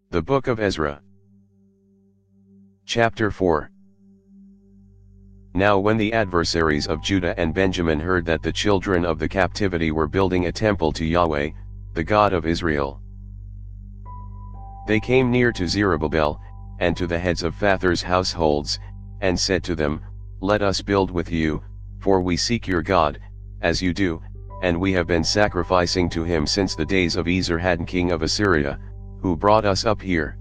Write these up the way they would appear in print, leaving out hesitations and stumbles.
The Book of Ezra. Chapter 4. Now when the adversaries of Judah and Benjamin heard that the children of the captivity were building a temple to Yahweh, the God of Israel, they came near to Zerubbabel, and to the heads of fathers' households, and said to them, Let us build with you, for we seek your God, as you do, and we have been sacrificing to him since the days of Esarhaddon king of Assyria, who brought us up here.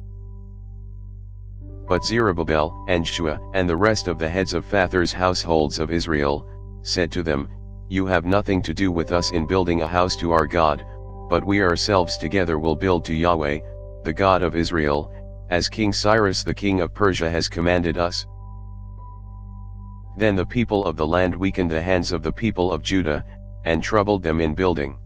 But Zerubbabel, and Shua, and the rest of the heads of fathers' households of Israel, said to them, You have nothing to do with us in building a house to our God, but we ourselves together will build to Yahweh, the God of Israel, as King Cyrus the king of Persia has commanded us. Then the people of the land weakened the hands of the people of Judah, and troubled them in building.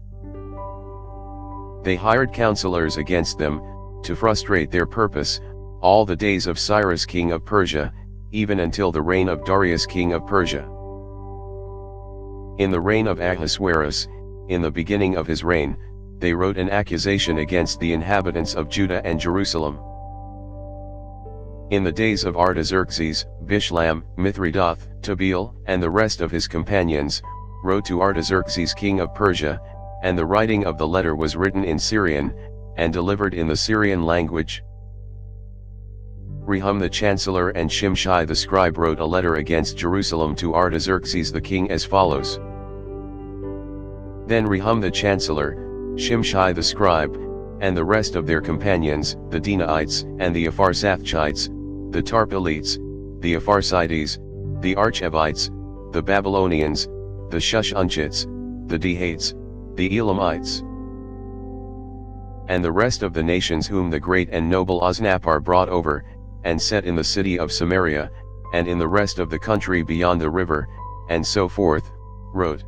They hired counselors against them, to frustrate their purpose, all the days of Cyrus king of Persia, even until the reign of Darius king of Persia. In the reign of Ahasuerus, in the beginning of his reign, they wrote an accusation against the inhabitants of Judah and Jerusalem. In the days of Artaxerxes, Bishlam, Mithridath, Tabeel, and the rest of his companions, wrote to Artaxerxes king of Persia, and the writing of the letter was written in Syrian, and delivered in the Syrian language. Rehum the chancellor and Shimshai the scribe wrote a letter against Jerusalem to Artaxerxes the king as follows. Then Rehum the chancellor, Shimshai the scribe, and the rest of their companions, the Dinaites and the Apharsathites, the Tarpelites, the Apharsides, the Archevites, the Babylonians, the Shushunchites, the Dehates, the Elamites, and the rest of the nations whom the great and noble Osnappar brought over, and set in the city of Samaria, and in the rest of the country beyond the river, and so forth, wrote.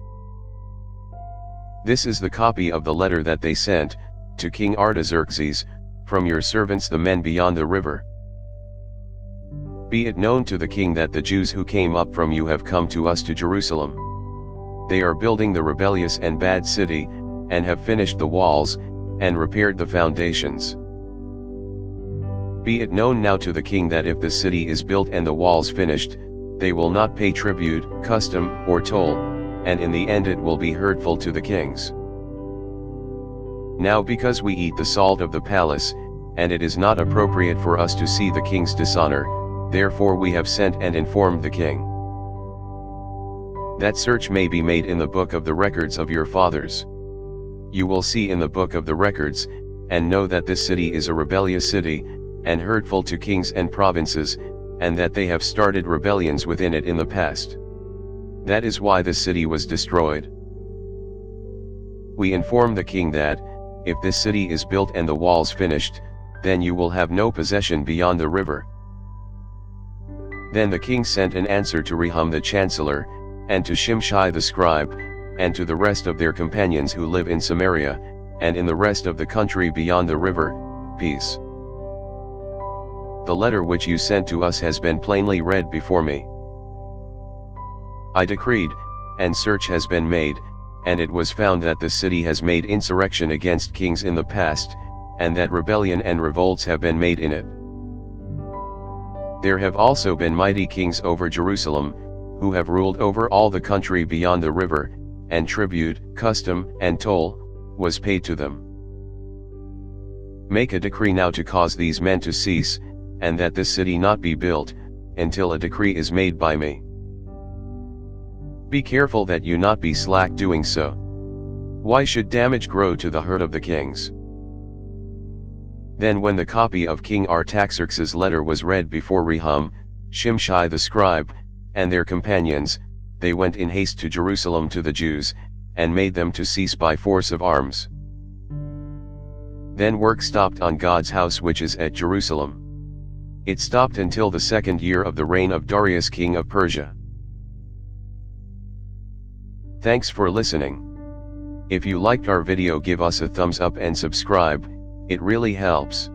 This is the copy of the letter that they sent, to King Artaxerxes, from your servants the men beyond the river. Be it known to the king that the Jews who came up from you have come to us to Jerusalem. They are building the rebellious and bad city, and have finished the walls, and repaired the foundations. Be it known now to the king that if the city is built and the walls finished, they will not pay tribute, custom, or toll, and in the end it will be hurtful to the kings. Now because we eat the salt of the palace, and it is not appropriate for us to see the king's dishonor, therefore we have sent and informed the king, that search may be made in the book of the records of your fathers. You will see in the book of the records, and know that this city is a rebellious city, and hurtful to kings and provinces, and that they have started rebellions within it in the past. That is why the city was destroyed. We inform the king that, if this city is built and the walls finished, then you will have no possession beyond the river. Then the king sent an answer to Rehum the chancellor, and to Shimshai the scribe, and to the rest of their companions who live in Samaria, and in the rest of the country beyond the river, peace. The letter which you sent to us has been plainly read before me. I decreed, and search has been made, and it was found that the city has made insurrection against kings in the past, and that rebellion and revolts have been made in it. There have also been mighty kings over Jerusalem, who have ruled over all the country beyond the river, and tribute, custom, and toll, was paid to them. Make a decree now to cause these men to cease, and that this city not be built, until a decree is made by me. Be careful that you not be slack doing so. Why should damage grow to the hurt of the kings? Then when the copy of King Artaxerxes' letter was read before Rehum, Shimshai the scribe, and their companions, they went in haste to Jerusalem to the Jews, and made them to cease by force of arms. Then work stopped on God's house which is at Jerusalem. It stopped until the 2nd year of the reign of Darius king of Persia. Thanks for listening. If you liked our video, give us a thumbs up and subscribe, it really helps.